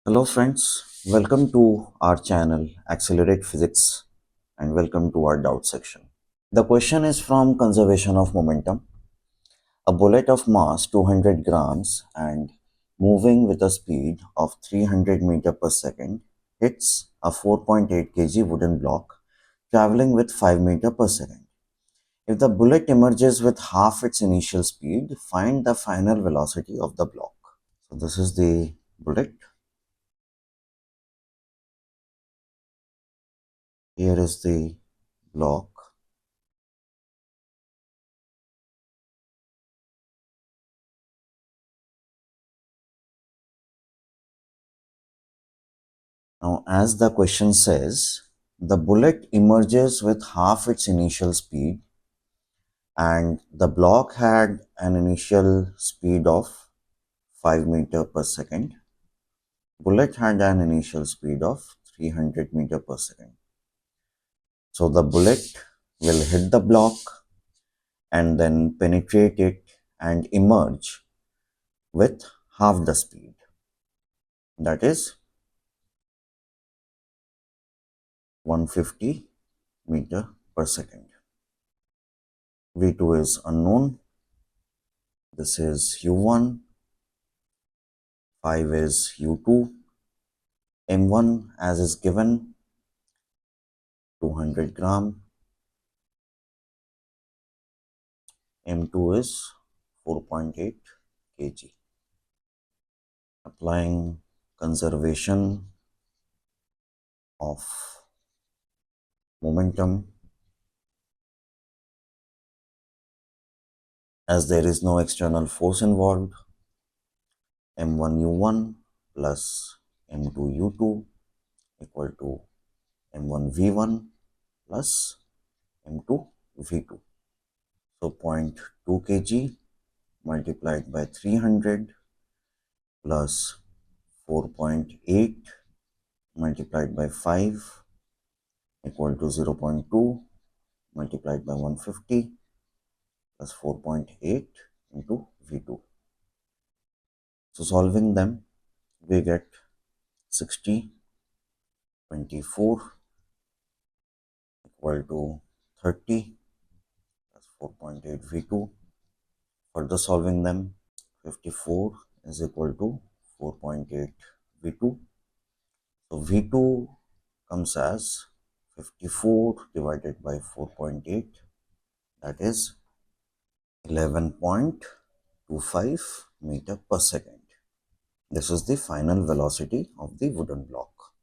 Hello friends, welcome to our channel Accelerate Physics and welcome to our doubt section. The question is from conservation of momentum. A bullet of mass 200 grams and moving with a speed of 300 meter per second hits a 4.8 kg wooden block traveling with 5 meter per second. If the bullet emerges with half its initial speed, find the final velocity of the block. So this is the bullet. Here is the block. Now, as the question says, the bullet emerges with half its initial speed, and the block had an initial speed of 5 meter per second. Bullet had an initial speed of 300 meter per second. So the bullet will hit the block and then penetrate it and emerge with half the speed. That is 150 meter per second. V2 is unknown. This is U1. 5 is U2. M1 as is given 200 gram. M2 is 4.8 kg. Applying conservation of momentum, as there is no external force involved, M1 U1 plus M2 U2 equal to M1 V1 plus M2 V2. So 0.2 kg multiplied by 300 plus 4.8 multiplied by 5 equal to 0.2 multiplied by 150 plus 4.8 into V2. So solving them, we get 60, 24 equal to 30 plus 4.8 V2. Further solving them, 54 is equal to 4.8 V2. So V2 comes as 54 divided by 4.8, that is 11.25 meter per second. This is the final velocity of the wooden block.